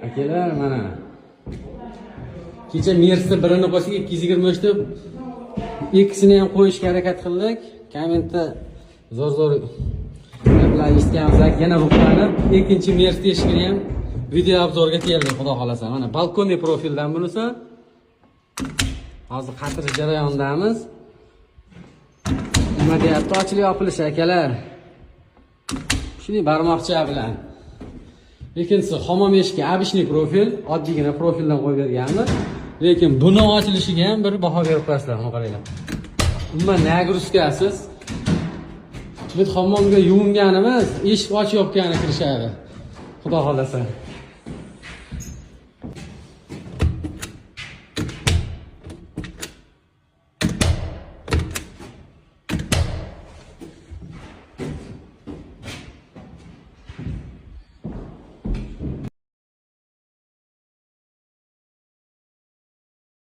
Akalar mana. Kecha Mersda birini qo'shib 223 deb ikkisini ham qo'yishga harakat qildik. Kommentda zo'r gaplar eshitganmiz. Yana ruhlanib, ikkinchi Mers eshigini ham video obzorga keldi, xudo xolasa. Mana balkonli profildan bunisi. Hozir qatirish jarayonidamiz. Nima deyapti? Ochilib yopilish akalar. Shuni barmoqcha bilan. Ikkinchisi hammom eshigi обычный profil, oddiygina profildan qo'yib berganmiz. Lekin buni ochilishiga ham bir baho berib qo'yasizlar, qaranglar. Umuman nagruskasiz. Biz hammomga yuvinganimiz, eshik ochib yopgani kirishadi. Xudo xolasa.